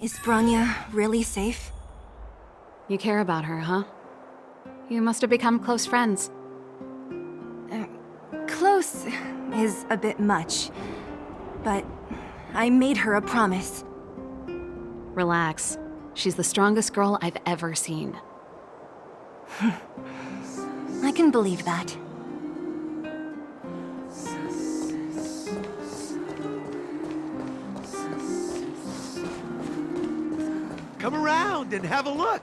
Is Bronya really safe? You care about her, huh? You must have become close friends. Close is a bit much, but I made her a promise. Relax. She's the strongest girl I've ever seen. I can believe that. Come around and have a look.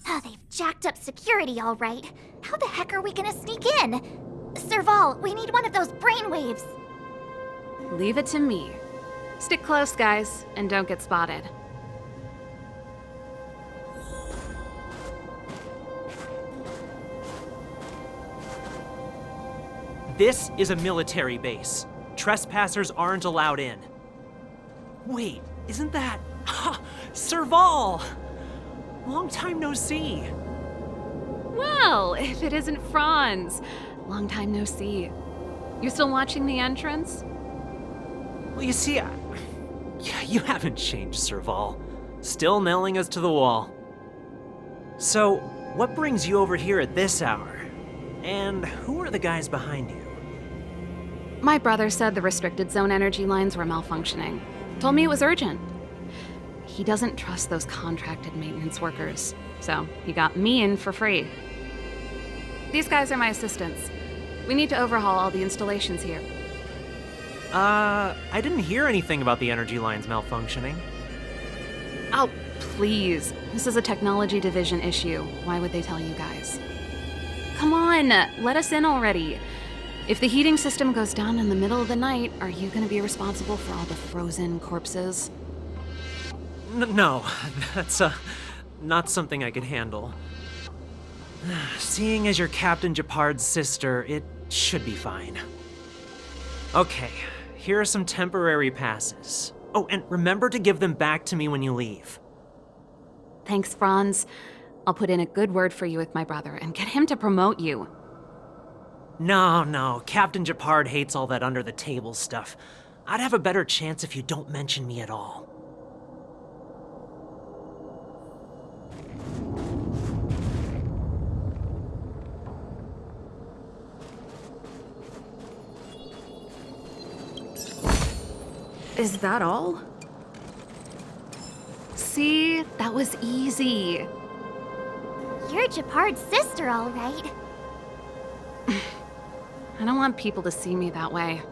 Oh, they've jacked up security all right. How the heck are we gonna sneak in? Serval, we need one of those brainwaves. Leave it to me. Stick close, guys, and don't get spotted. This is a military base. Trespassers aren't allowed in. Wait, isn't that... Serval! Long time no see. Well, if it isn't Franz. Long time no see. You still watching the entrance? Well, you see, you haven't changed, Serval. Still nailing us to the wall. So, what brings you over here at this hour? And who are the guys behind you? My brother said the restricted zone energy lines were malfunctioning. Told me it was urgent. He doesn't trust those contracted maintenance workers, so he got me in for free. These guys are my assistants. We need to overhaul all the installations here. I didn't hear anything about the energy lines malfunctioning. Oh, please. This is a technology division issue. Why would they tell you guys? Come on, let us in already. If the heating system goes down in the middle of the night, are you gonna be responsible for all the frozen corpses? No, that's, not something I could handle. Seeing as you're Captain Japard's sister, it should be fine. Okay, here are some temporary passes. Oh, and remember to give them back to me when you leave. Thanks, Franz. I'll put in a good word for you with my brother and get him to promote you. No, Captain Japard hates all that under-the-table stuff. I'd have a better chance if you don't mention me at all. Is that all? See? That was easy. You're Japard's sister, all right. I don't want people to see me that way.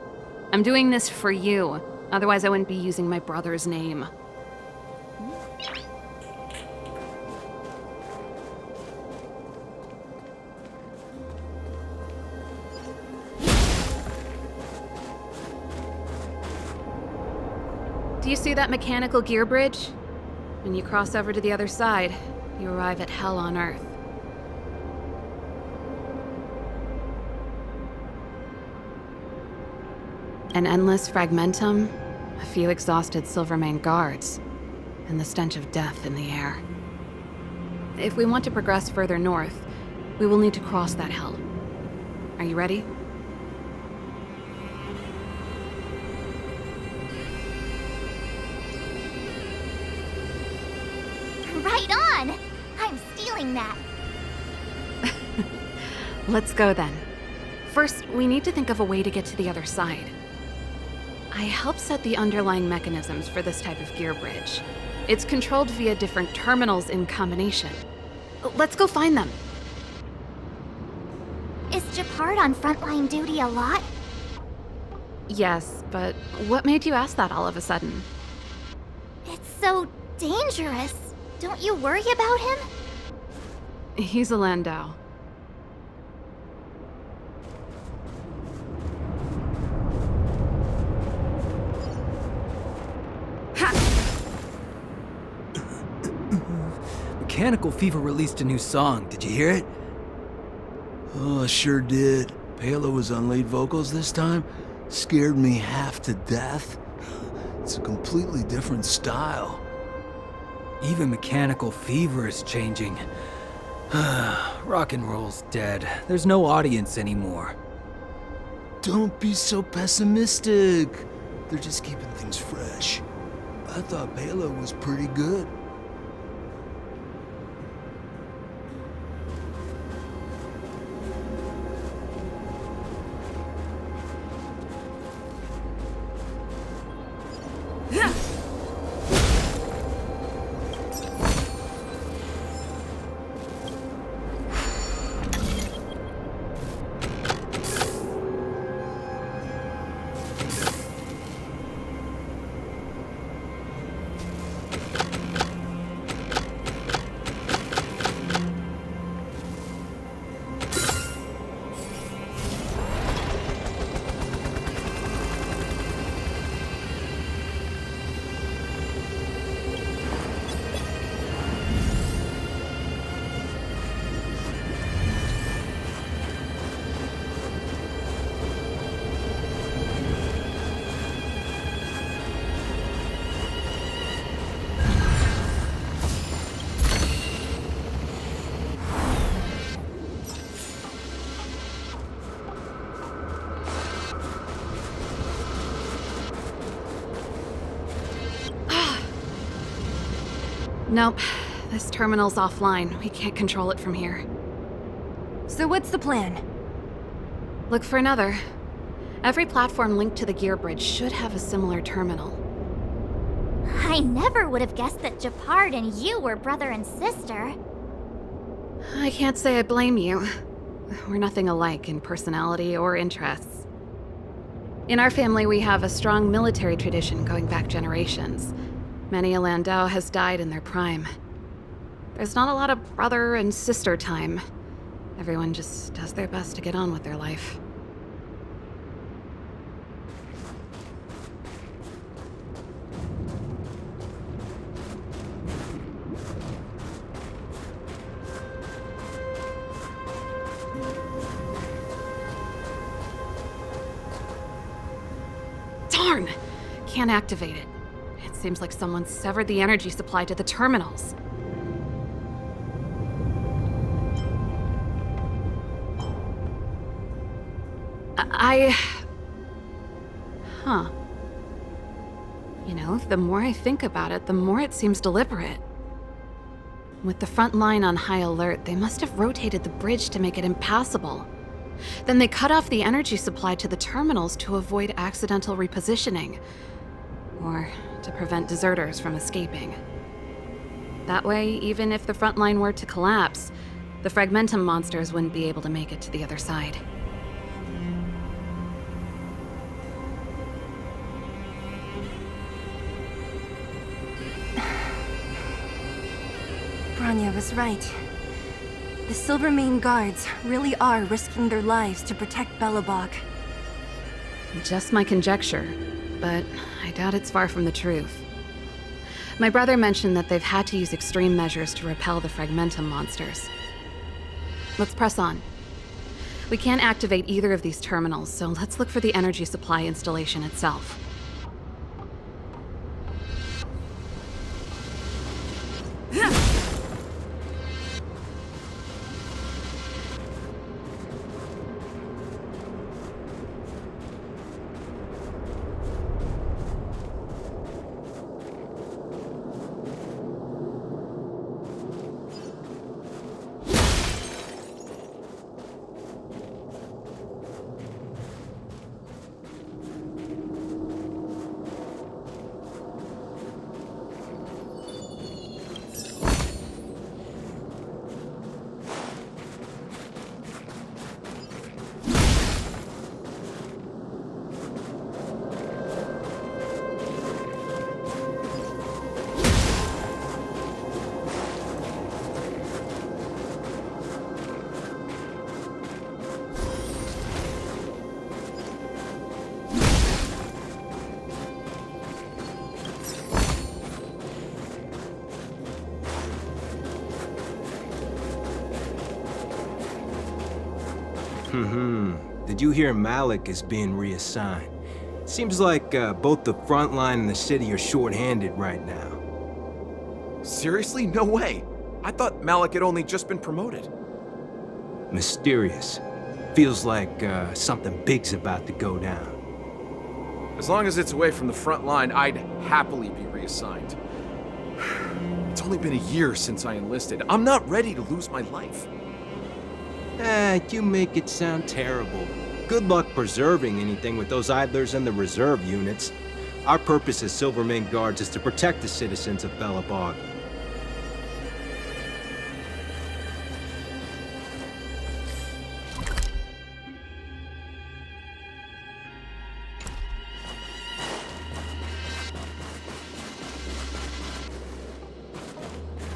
I'm doing this for you. Otherwise, I wouldn't be using my brother's name. Do you see that mechanical gear bridge? When you cross over to the other side, you arrive at hell on Earth. An endless fragmentum, a few exhausted Silvermane guards, and the stench of death in the air. If we want to progress further north, we will need to cross that hell. Are you ready? Right on! I'm stealing that. Let's go then. First, we need to think of a way to get to the other side. I helped set the underlying mechanisms for this type of gear bridge. It's controlled via different terminals in combination. Let's go find them. Is Japard on frontline duty a lot? Yes, but what made you ask that all of a sudden? It's so dangerous. Don't you worry about him? He's a Landau. Mechanical Fever released a new song. Did you hear it? Oh, I sure did. Palo was on lead vocals this time. Scared me half to death. It's a completely different style. Even Mechanical Fever is changing. Rock and roll's dead. There's no audience anymore. Don't be so pessimistic. They're just keeping things fresh. I thought Palo was pretty good. Nope. This terminal's offline. We can't control it from here. So what's the plan? Look for another. Every platform linked to the gear bridge should have a similar terminal. I never would have guessed that Japard and you were brother and sister. I can't say I blame you. We're nothing alike in personality or interests. In our family, we have a strong military tradition going back generations. Many a Landau has died in their prime. There's not a lot of brother and sister time. Everyone just does their best to get on with their life. Darn! Can't activate it. It seems like someone severed the energy supply to the terminals. Huh. You know, the more I think about it, the more it seems deliberate. With the front line on high alert, they must have rotated the bridge to make it impassable. Then they cut off the energy supply to the terminals to avoid accidental repositioning. Or to prevent deserters from escaping. That way, even if the front line were to collapse, the Fragmentum monsters wouldn't be able to make it to the other side. Branya was right. The Silvermane guards really are risking their lives to protect Belobog. Just my conjecture, but I doubt it's far from the truth. My brother mentioned that they've had to use extreme measures to repel the Fragmentum monsters. Let's press on. We can't activate either of these terminals, so let's look for the energy supply installation itself. Did you hear Malik is being reassigned? Seems like both the front line and the city are short-handed right now. Seriously? No way. I thought Malik had only just been promoted. Mysterious. Feels like something big's about to go down. As long as it's away from the front line, I'd happily be reassigned. It's only been a year since I enlisted. I'm not ready to lose my life. You make it sound terrible. Good luck preserving anything with those idlers and the reserve units. Our purpose as Silvermane Guards is to protect the citizens of Belobog.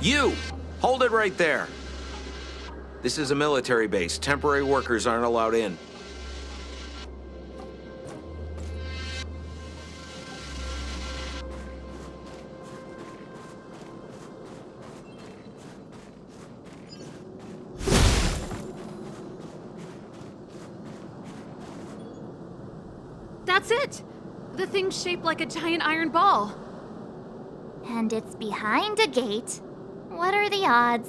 You! Hold it right there. This is a military base. Temporary workers aren't allowed in. That's it! The thing's shaped like a giant iron ball. And it's behind a gate. What are the odds?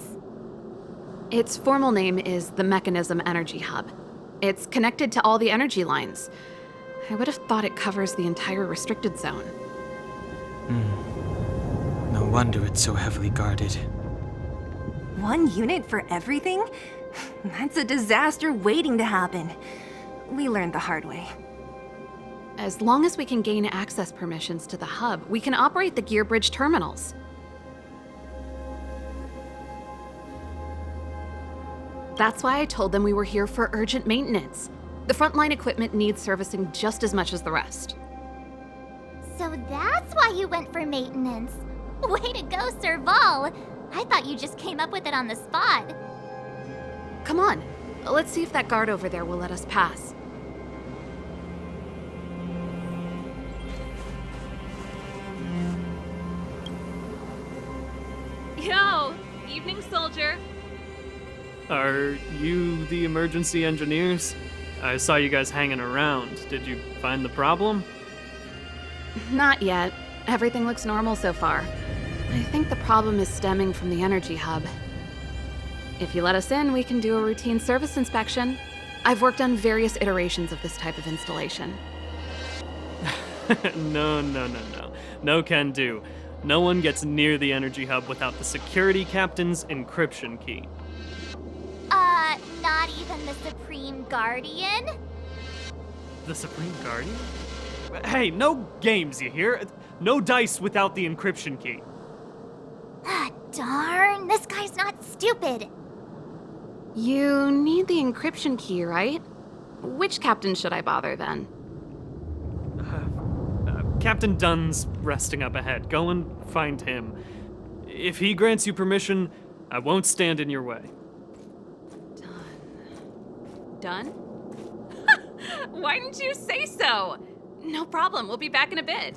Its formal name is the Mechanism Energy Hub. It's connected to all the energy lines. I would have thought it covers the entire restricted zone. No wonder it's so heavily guarded. One unit for everything? That's a disaster waiting to happen. We learned the hard way. As long as we can gain access permissions to the hub, we can operate the gear bridge terminals. That's why I told them we were here for urgent maintenance. The frontline equipment needs servicing just as much as the rest. So that's why you went for maintenance. Way to go, Serval! I thought you just came up with it on the spot. Come on, let's see if that guard over there will let us pass. Yo, evening, soldier. Are you the emergency engineers? I saw you guys hanging around. Did you find the problem? Not yet. Everything looks normal so far. I think the problem is stemming from the energy hub. If you let us in, we can do a routine service inspection. I've worked on various iterations of this type of installation. No. No can do. No one gets near the energy hub without the security captain's encryption key. Not even the Supreme Guardian? The Supreme Guardian? Hey, no games, you hear? No dice without the encryption key. Ah, darn, this guy's not stupid. You need the encryption key, right? Which captain should I bother then? Captain Dunn's resting up ahead. Go and find him. If he grants you permission, I won't stand in your way. Done? Why didn't you say so? No problem, we'll be back in a bit.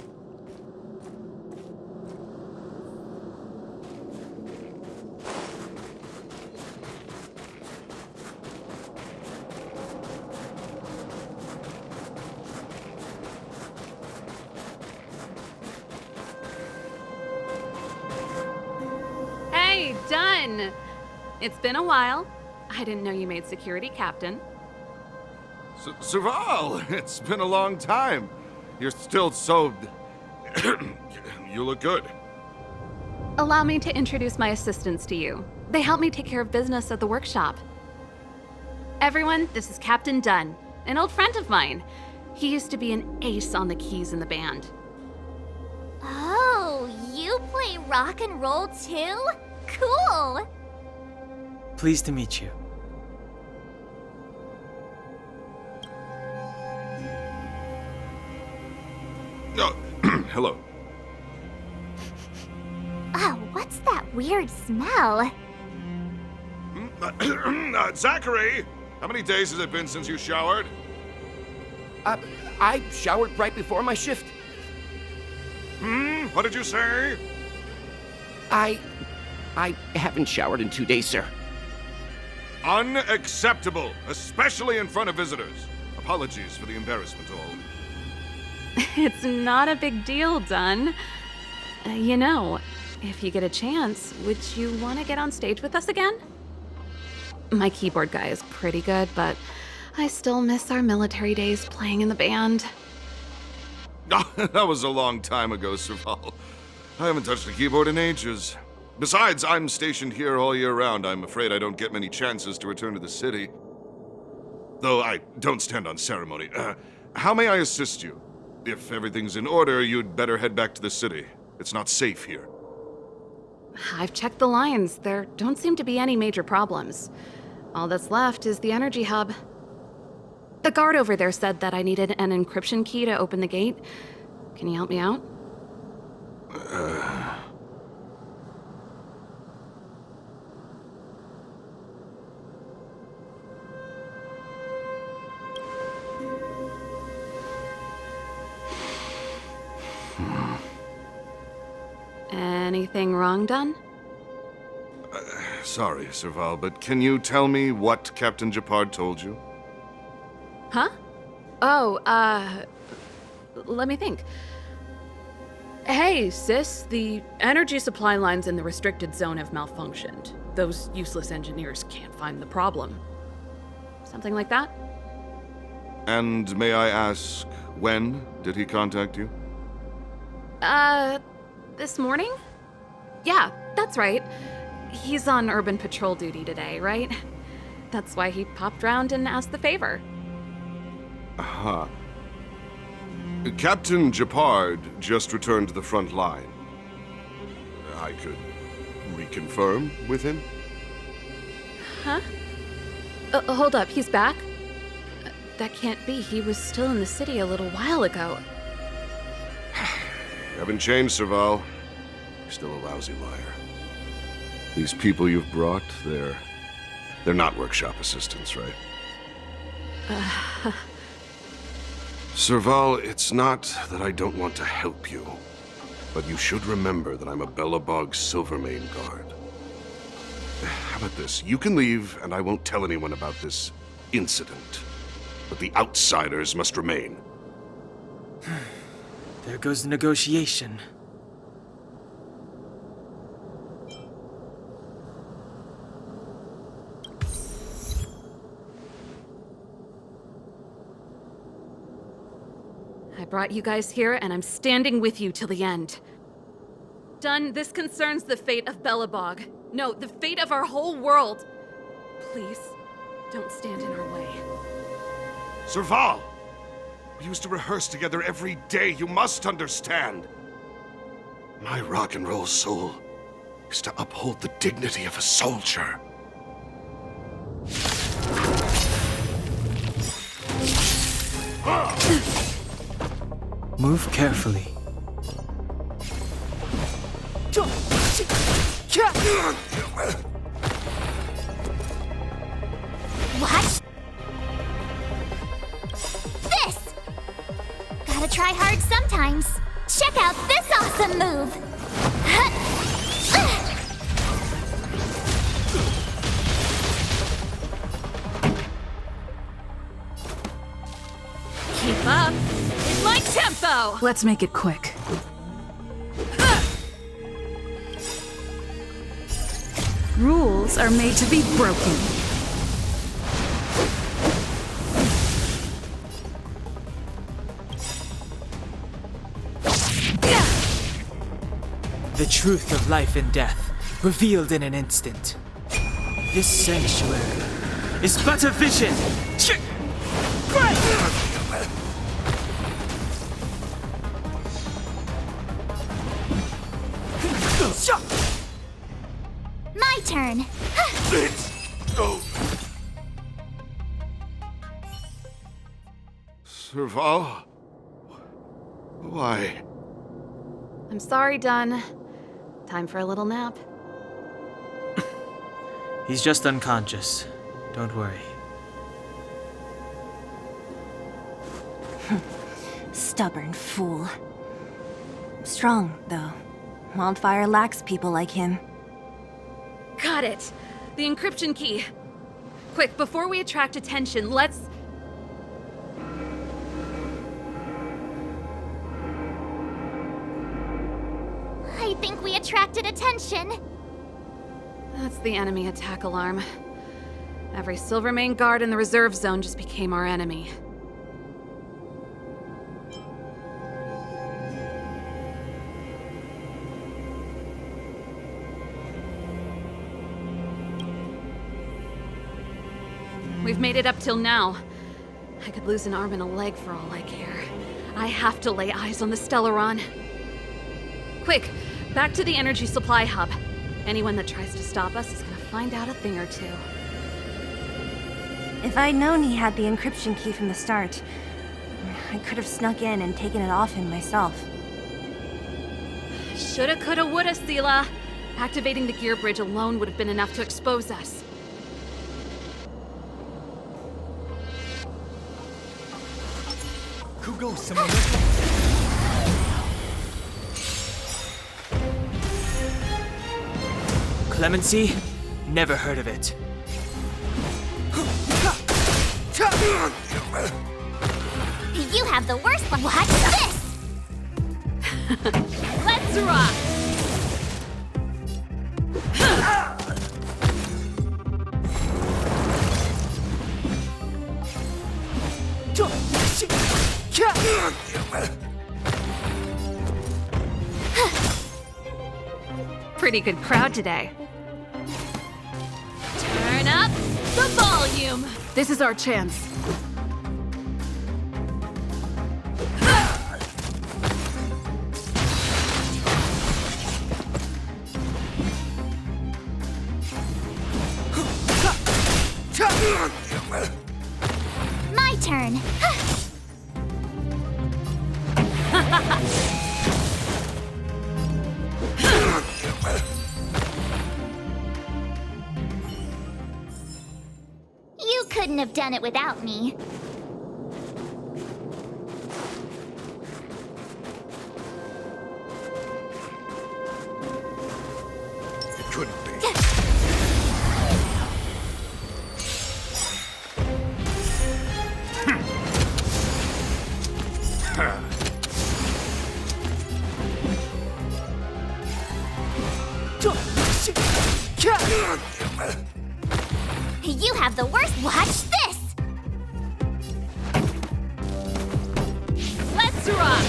Hey, Dunn! It's been a while. I didn't know you made security captain. Serval, it's been a long time. You're still so... You look good. Allow me to introduce my assistants to you. They help me take care of business at the workshop. Everyone, this is Captain Dunn, an old friend of mine. He used to be an ace on the keys in the band. Oh, you play rock and roll too? Cool! Pleased to meet you. Oh, hello. Oh, what's that weird smell? Zachary! How many days has it been since you showered? I showered right before my shift. What did you say? I haven't showered in 2 days, sir. Unacceptable, especially in front of visitors. Apologies for the embarrassment, all. It's not a big deal, Dunn. You know, if you get a chance, would you want to get on stage with us again? My keyboard guy is pretty good, but I still miss our military days playing in the band. That was a long time ago, Serval. I haven't touched a keyboard in ages. Besides, I'm stationed here all year round. I'm afraid I don't get many chances to return to the city. Though I don't stand on ceremony. How may I assist you? If everything's in order, you'd better head back to the city. It's not safe here. I've checked the lines. There don't seem to be any major problems. All that's left is the energy hub. The guard over there said that I needed an encryption key to open the gate. Can you help me out? Anything wrong, Dunn? Sorry, Serval, but can you tell me what Captain Japard told you? Huh? Oh, let me think. Hey, sis, the energy supply lines in the restricted zone have malfunctioned. Those useless engineers can't find the problem. Something like that? And may I ask, when did he contact you? This morning? Yeah, that's right. He's on urban patrol duty today, right? That's why he popped round and asked the favor. Huh. Captain Japard just returned to the front line. I could reconfirm with him? Huh? Hold up, he's back? That can't be. He was still in the city a little while ago. You haven't changed, Serval. You're still a lousy liar. These people you've brought, they're not workshop assistants, right? Serval, it's not that I don't want to help you, but you should remember that I'm a Belobog Silvermane guard. How about this? You can leave, and I won't tell anyone about this incident. But the outsiders must remain. There goes the negotiation. I brought you guys here, and I'm standing with you till the end. Dunn, this concerns the fate of Belobog. No, the fate of our whole world. Please, don't stand in our way. Serval! We used to rehearse together every day, you must understand. My rock and roll soul is to uphold the dignity of a soldier. Move carefully. What? This! Gotta try hard sometimes. Check out this awesome move! Keep up. In my tempo! Let's make it quick. Rules are made to be broken. The truth of life and death, revealed in an instant. This sanctuary is but a vision! My turn! Let's go! Serval? Why? I'm sorry, Dunn. Time for a little nap. He's just unconscious. Don't worry. Stubborn fool. Strong, though. Wildfire lacks people like him. Got it! The encryption key. Quick, before we attract attention, let's... attracted attention. That's the enemy attack alarm. Every Silvermane guard in the reserve zone just became our enemy. We've made it up till now. I could lose an arm and a leg for all I care. I have to lay eyes on the Stellaron. Quick, back to the energy supply hub. Anyone that tries to stop us is gonna find out a thing or two. If I'd known he had the encryption key from the start, I could have snuck in and taken it off him myself. Shoulda, coulda, woulda, Sela. Activating the gear bridge alone would have been enough to expose us. Clemency? Never heard of it. You have the worst one. Watch this! Let's rock! Pretty good crowd today. Turn up the volume! This is our chance. My turn. You couldn't have done it without me. It couldn't be. You have the worst. Watch this! Let's rock!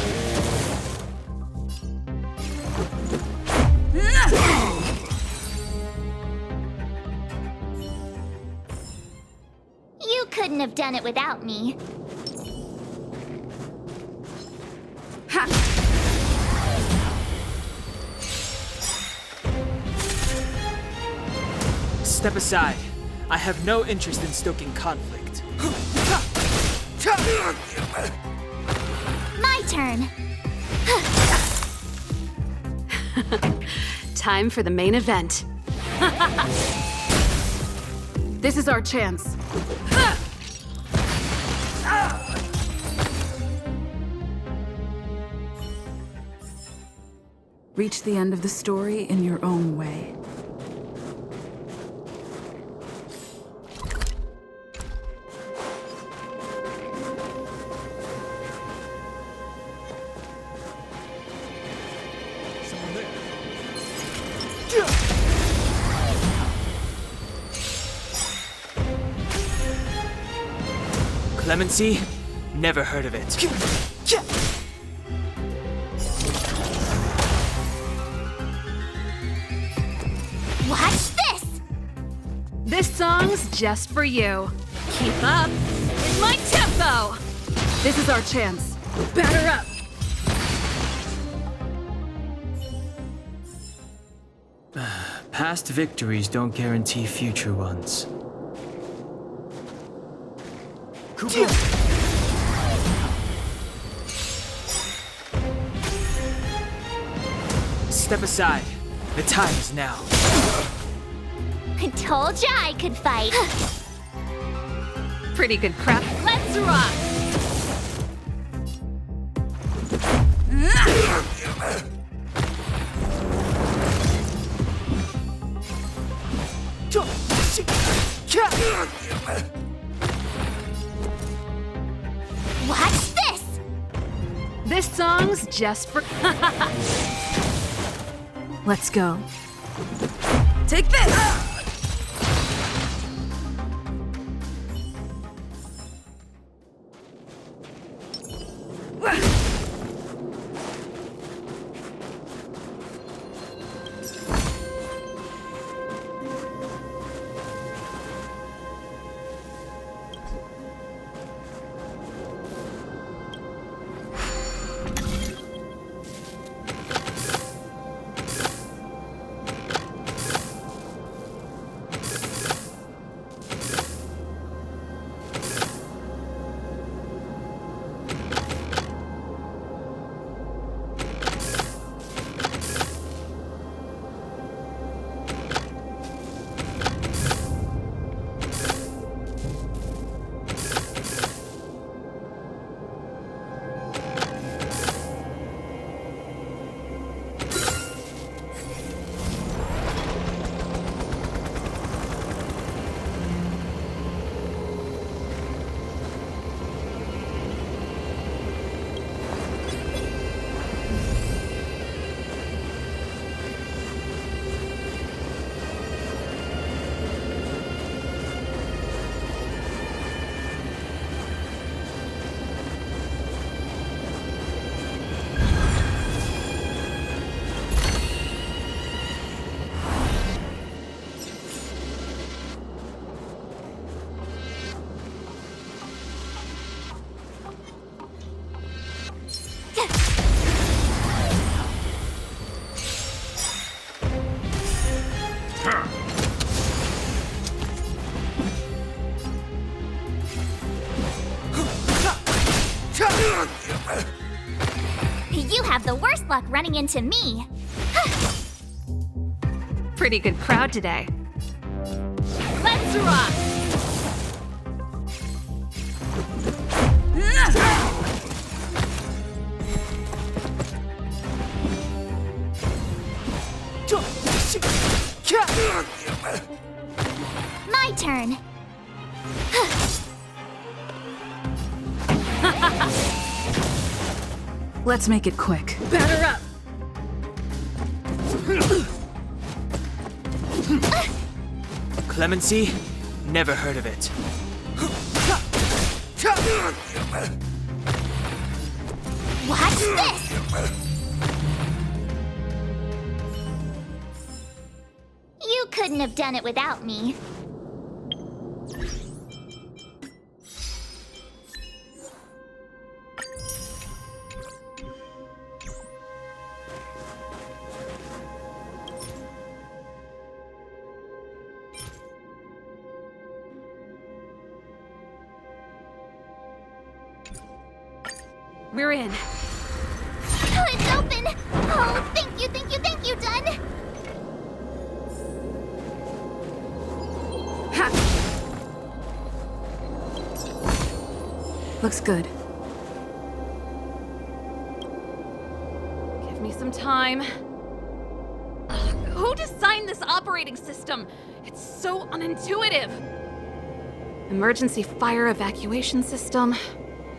You couldn't have done it without me. Step aside. I have no interest in stoking conflict. My turn. Time for the main event. This is our chance. Reach the end of the story in your own way. Clemency? Never heard of it. Watch this! This song's just for you. Keep up with my tempo! This is our chance. Batter up! Past victories don't guarantee future ones. Step aside. The time is now. I told ya I could fight. Pretty good crap. Let's rock! Watch this! This song's just for... Let's go. Take this! You have the worst luck running into me. Pretty good crowd today. Let's rock! My turn. Let's make it quick. Batter up! Clemency? Never heard of it. Watch this! You couldn't have done it without me. We're in. Oh, it's open! Oh, thank you, Dun! Looks good. Give me some time. Ugh, who designed this operating system? It's so unintuitive. Emergency fire evacuation system?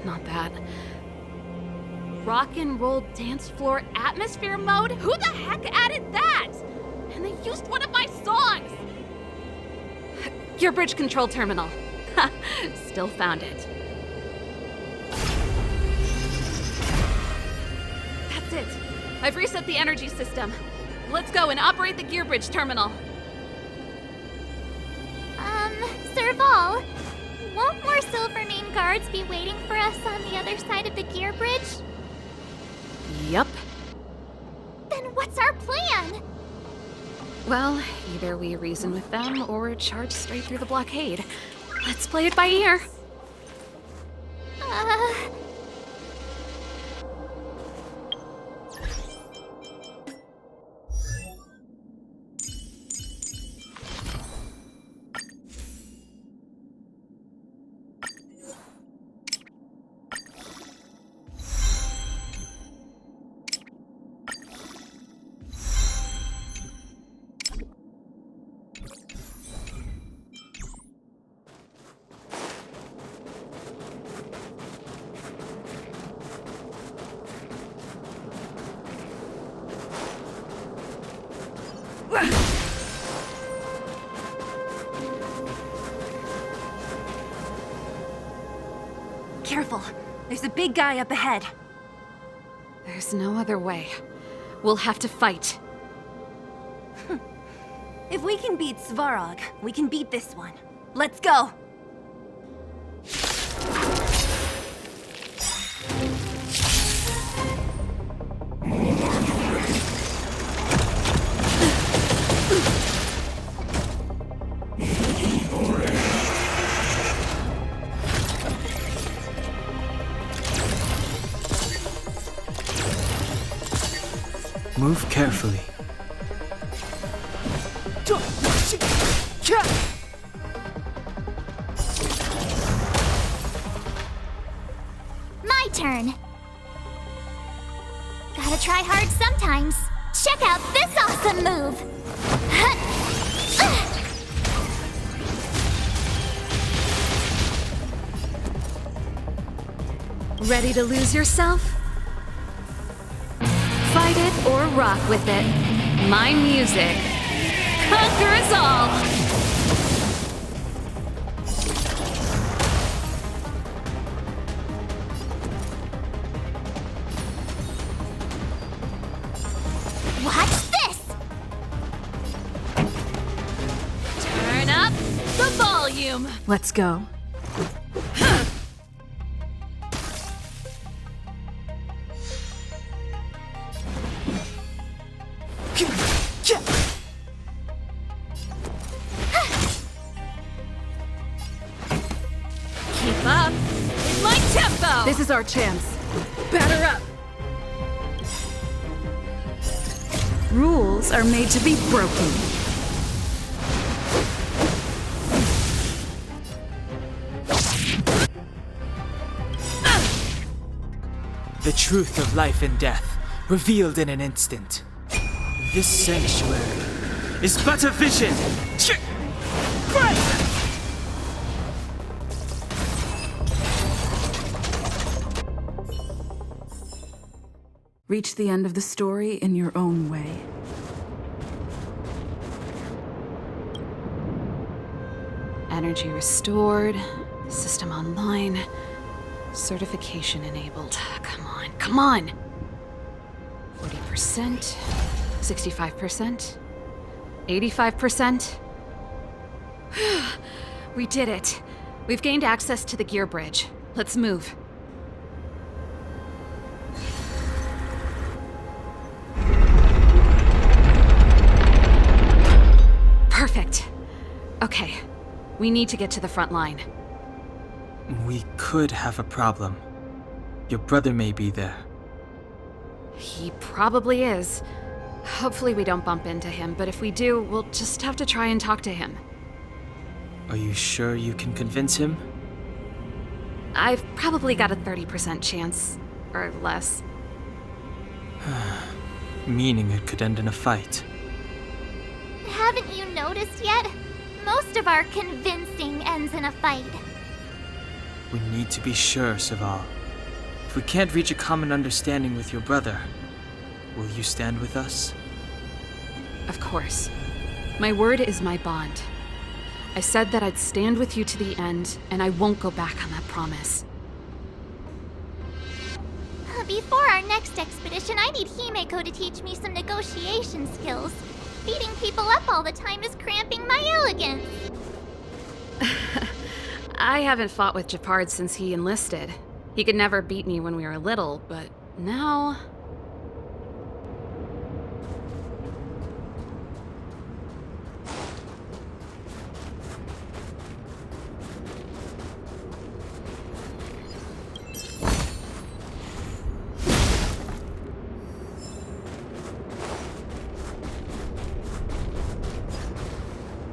Not that. Rock and roll dance floor atmosphere mode? Who the heck added that? And they used one of my songs! Gear bridge control terminal. Still found it. That's it. I've reset the energy system. Let's go and operate the gear bridge terminal. Serval, won't more Silvermane guards be waiting for us on the other side of the gear bridge? Yup. Then what's our plan? Well, either we reason with them or charge straight through the blockade. Let's play it by ear. careful. There's a big guy up ahead. There's no other way. We'll have to fight. If we can beat Svarog, we can beat this one. Let's go! Move carefully. My turn. Gotta try hard sometimes. Check out this awesome move. Ready to lose yourself? Fight it or rock with it. My music conquers all! Watch this! Turn up the volume! Let's go. Keep up with my tempo! This is our chance. Batter up! Rules are made to be broken. The truth of life and death, revealed in an instant. This sanctuary is but a vision! Reach the end of the story in your own way. Energy restored, system online, certification enabled. Come on, come on! 40%, 65%, 85%. We did it. We've gained access to the gear bridge. Let's move. Perfect. Okay, we need to get to the front line. We could have a problem. Your brother may be there. He probably is. Hopefully we don't bump into him, but if we do, we'll just have to try and talk to him. Are you sure you can convince him? I've probably got a 30% chance, or less. Meaning it could end in a fight. Haven't you noticed yet? Most of our convincing ends in a fight. We need to be sure, Saval. If we can't reach a common understanding with your brother, will you stand with us? Of course. My word is my bond. I said that I'd stand with you to the end, and I won't go back on that promise. Before our next expedition, I need Himeko to teach me some negotiation skills. Beating people up all the time is cramping my elegance. I haven't fought with Japard since he enlisted. He could never beat me when we were little, but now...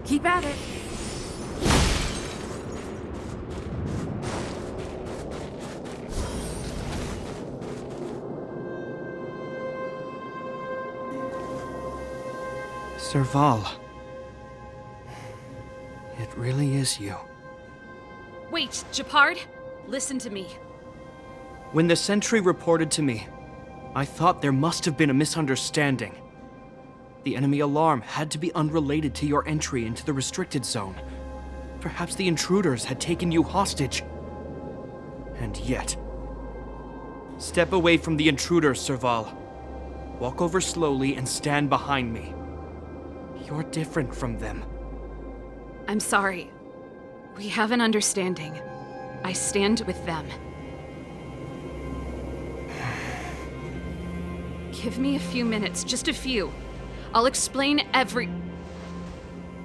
Keep at it. Serval. It really is you. Wait, Japard? Listen to me. When the sentry reported to me, I thought there must have been a misunderstanding. The enemy alarm had to be unrelated to your entry into the restricted zone. Perhaps the intruders had taken you hostage. And yet... Step away from the intruders, Serval. Walk over slowly and stand behind me. You're different from them. I'm sorry. We have an understanding. I stand with them. Give me a few minutes, just a few. I'll explain every...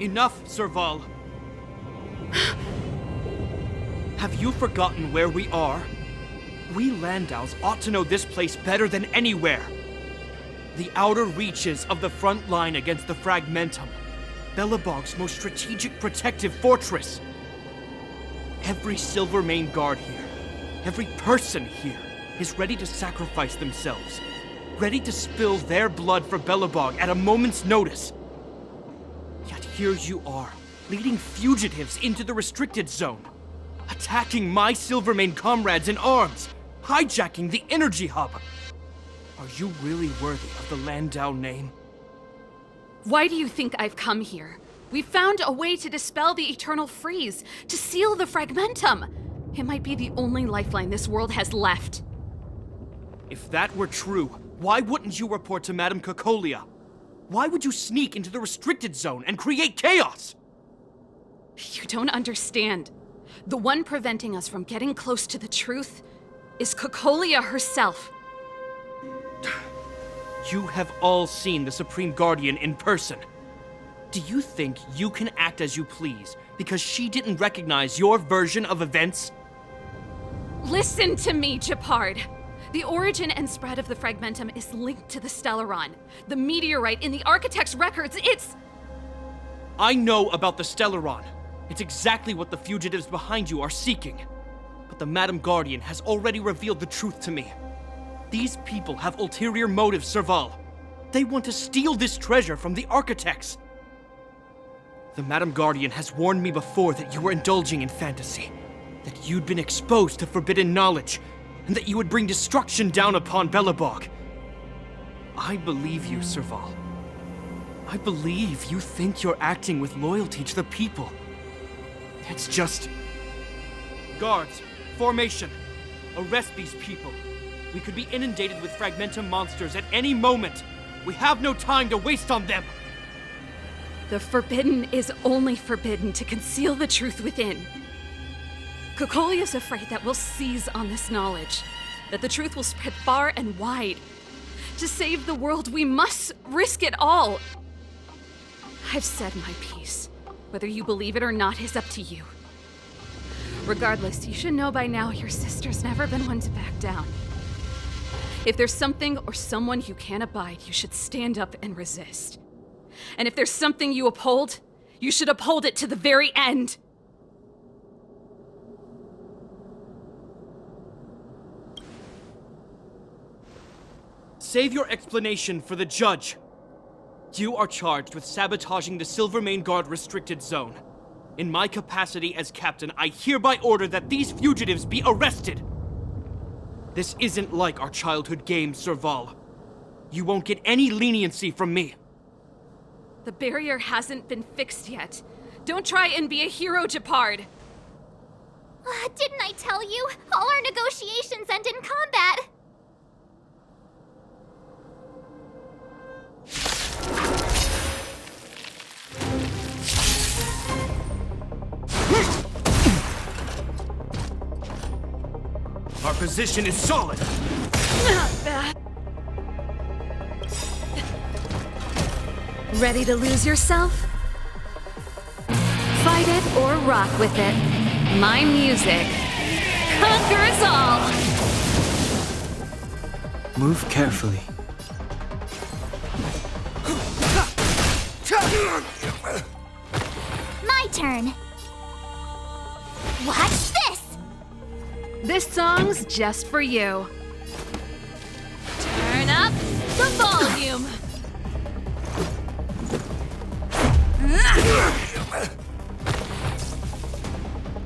Enough, Serval. Have you forgotten where we are? We Landaus ought to know this place better than anywhere. The outer reaches of the front line against the Fragmentum. Belobog's most strategic protective fortress. Every Silvermane guard here, every person here, is ready to sacrifice themselves. Ready to spill their blood for Belobog at a moment's notice. Yet here you are, leading fugitives into the restricted zone. Attacking my Silvermane comrades in arms. Hijacking the energy hub. Are you really worthy of the Landau name? Why do you think I've come here? We found a way to dispel the eternal freeze, to seal the Fragmentum. It might be the only lifeline this world has left. If that were true, why wouldn't you report to Madame Cocolia? Why would you sneak into the restricted zone and create chaos? You don't understand. The one preventing us from getting close to the truth is Cocolia herself. You have all seen the Supreme Guardian in person. Do you think you can act as you please because she didn't recognize your version of events? Listen to me, Gepard. The origin and spread of the Fragmentum is linked to the Stellaron. The meteorite in the Architect's records, it's... I know about the Stellaron. It's exactly what the fugitives behind you are seeking. But the Madam Guardian has already revealed the truth to me. These people have ulterior motives, Serval. They want to steal this treasure from the Architects. The Madam Guardian has warned me before that you were indulging in fantasy, that you'd been exposed to forbidden knowledge, and that you would bring destruction down upon Belobog. I believe you, Serval. I believe you think you're acting with loyalty to the people. It's just... Guards, formation. Arrest these people. We could be inundated with Fragmentum monsters at any moment. We have no time to waste on them. The forbidden is only forbidden to conceal the truth within. Cocolia's afraid that we'll seize on this knowledge, that the truth will spread far and wide. To save the world, we must risk it all. I've said my piece. Whether you believe it or not is up to you. Regardless, you should know by now your sister's never been one to back down. If there's something or someone you can't abide, you should stand up and resist. And if there's something you uphold, you should uphold it to the very end. Save your explanation for the judge. You are charged with sabotaging the Silvermane Guard restricted zone. In my capacity as captain, I hereby order that these fugitives be arrested. This isn't like our childhood game, Serval. You won't get any leniency from me. The barrier hasn't been fixed yet. Don't try and be a hero, Gepard. Didn't I tell you? All our negotiations end in combat. Our position is solid. Not bad. Ready to lose yourself? Fight it or rock with it. My music conquers all. Move carefully. My turn. Watch this! This song's just for you. Turn up the volume.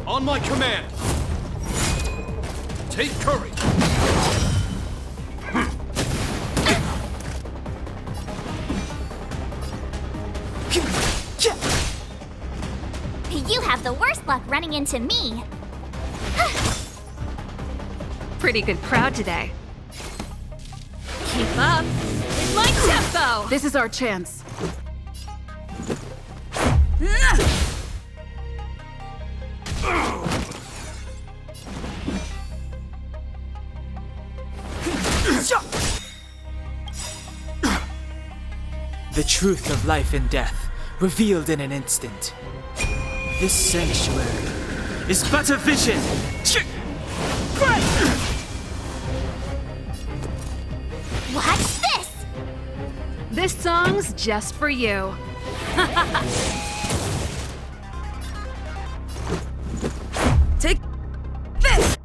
On my command. Take courage. You have the worst luck running into me. pretty good crowd today. Keep up with my tempo! This is our chance. The truth of life and death, revealed in an instant. This sanctuary is but a vision! Watch this! This song's just for you. Take this!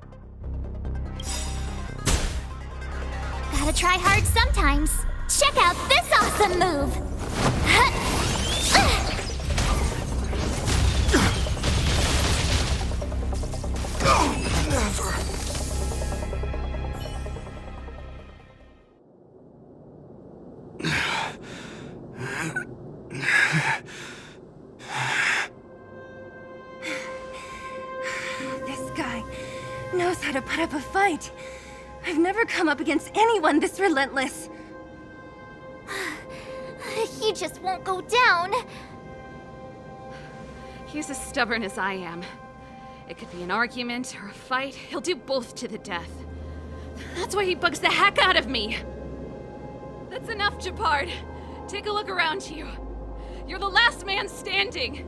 Gotta try hard sometimes. Check out this awesome move! Never. This guy knows how to put up a fight. I've never come up against anyone this relentless. He just won't go down. He's as stubborn as I am. It could be an argument or a fight. He'll do both to the death. That's why he bugs the heck out of me. That's enough, Japard. Take a look around you. You're the last man standing.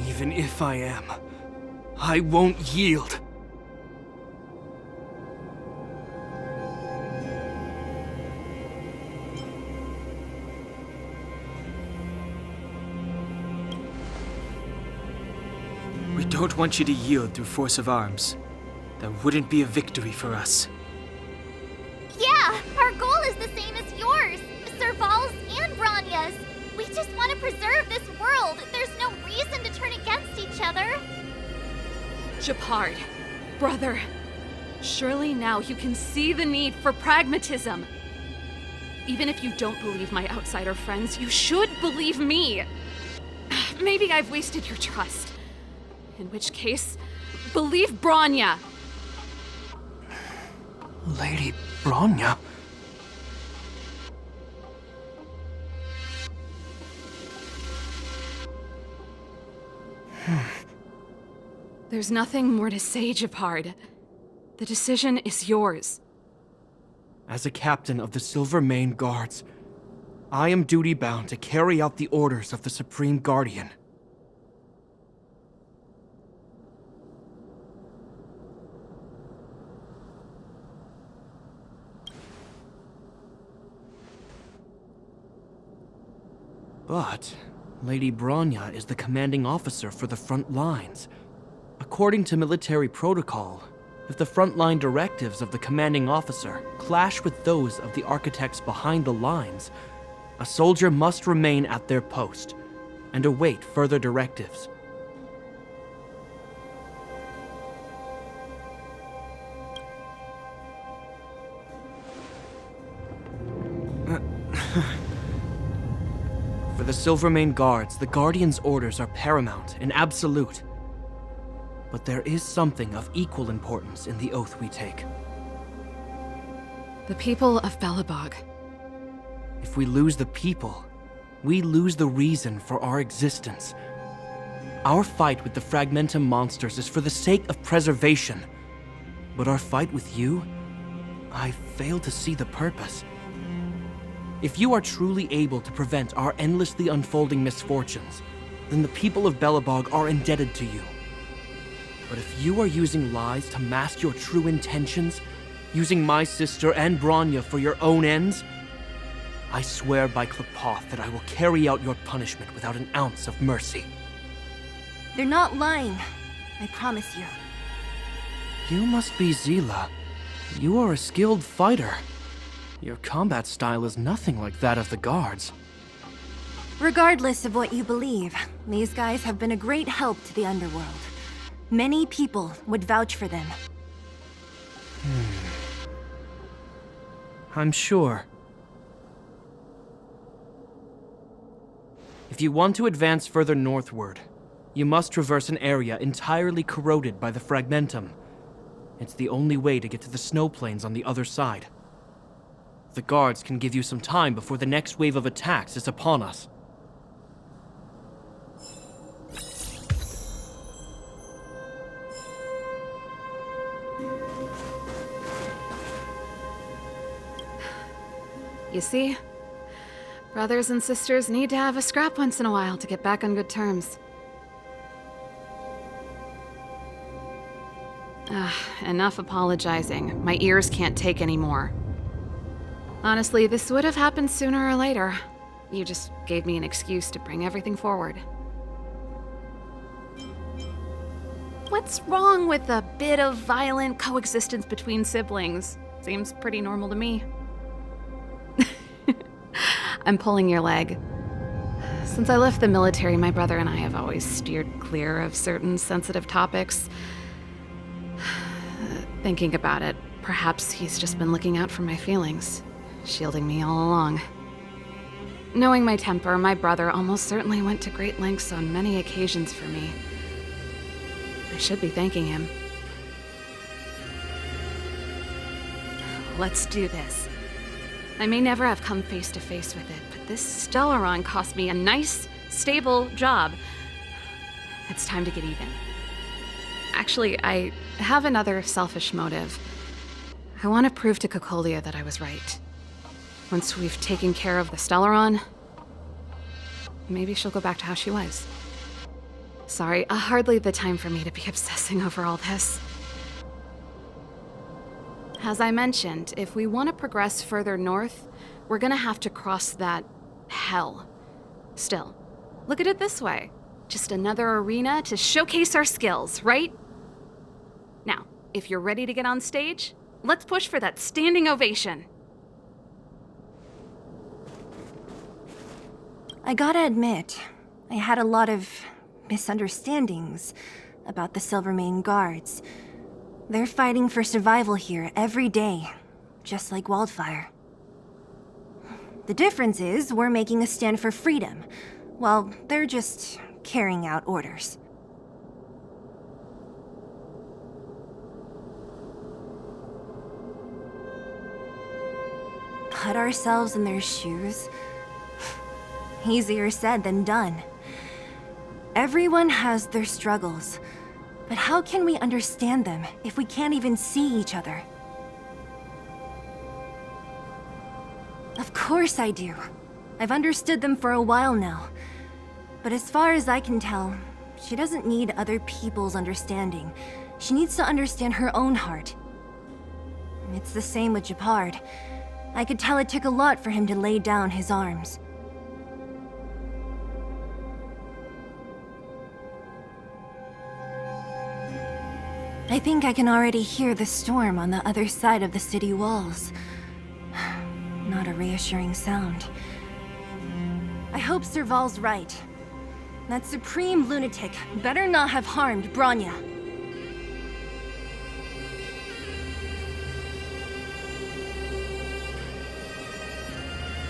Even if I am, I won't yield. We don't want you to yield through force of arms. That wouldn't be a victory for us. Yeah, our goal is the same as yours, Serval's and Branya's. We just want to preserve this world. There's no reason to turn against each other. Japard, brother, surely now you can see the need for pragmatism. Even if you don't believe my outsider friends, you should believe me. Maybe I've wasted your trust. In which case, believe Branya. Lady Branya? There's nothing more to say, Japard. The decision is yours. As a captain of the Silvermane Guards, I am duty-bound to carry out the orders of the Supreme Guardian. But Lady Branya is the commanding officer for the front lines. According to military protocol, if the frontline directives of the commanding officer clash with those of the architects behind the lines, a soldier must remain at their post and await further directives. For the Silvermane Guards, the Guardian's orders are paramount and absolute. But there is something of equal importance in the oath we take. The people of Belobog. If we lose the people, we lose the reason for our existence. Our fight with the Fragmentum monsters is for the sake of preservation. But our fight with you, I fail to see the purpose. If you are truly able to prevent our endlessly unfolding misfortunes, then the people of Belobog are indebted to you. But if you are using lies to mask your true intentions, using my sister and Branya for your own ends, I swear by Klapoth that I will carry out your punishment without an ounce of mercy. They're not lying. I promise you. You must be Zila. You are a skilled fighter. Your combat style is nothing like that of the guards. Regardless of what you believe, these guys have been a great help to the underworld. Many people would vouch for them. I'm sure. If you want to advance further northward, You must traverse an area entirely corroded by the fragmentum. It's the only way to get to the snow plains on the other side. The guards can give you some time before the next wave of attacks is upon us. You see? Brothers and sisters need to have a scrap once in a while to get back on good terms. Enough apologizing. My ears can't take any more. Honestly, this would have happened sooner or later. You just gave me an excuse to bring everything forward. What's wrong with a bit of violent coexistence between siblings? Seems pretty normal to me. I'm pulling your leg. Since I left the military, my brother and I have always steered clear of certain sensitive topics. Thinking about it, perhaps he's just been looking out for my feelings, shielding me all along. Knowing my temper, my brother almost certainly went to great lengths on many occasions for me. I should be thanking him. Let's do this. I may never have come face to face with it, but this Stellaron cost me a nice, stable job. It's time to get even. Actually, I have another selfish motive. I want to prove to Cocolia that I was right. Once we've taken care of the Stellaron, maybe she'll go back to how she was. Sorry, hardly the time for me to be obsessing over all this. As I mentioned, if we want to progress further north, we're gonna have to cross that hell. Still, look at it this way. Just another arena to showcase our skills, right? Now, if you're ready to get on stage, let's push for that standing ovation. I gotta admit, I had a lot of misunderstandings about the Silvermane Guards. They're fighting for survival here every day, just like Wildfire. The difference is we're making a stand for freedom, while they're just carrying out orders. Put ourselves in their shoes? Easier said than done. Everyone has their struggles. But how can we understand them if we can't even see each other? Of course I do. I've understood them for a while now. But as far as I can tell, she doesn't need other people's understanding. She needs to understand her own heart. It's the same with Japard. I could tell it took a lot for him to lay down his arms. I think I can already hear the storm on the other side of the city walls. Not a reassuring sound. I hope Serval's right. That supreme lunatic better not have harmed Bronya.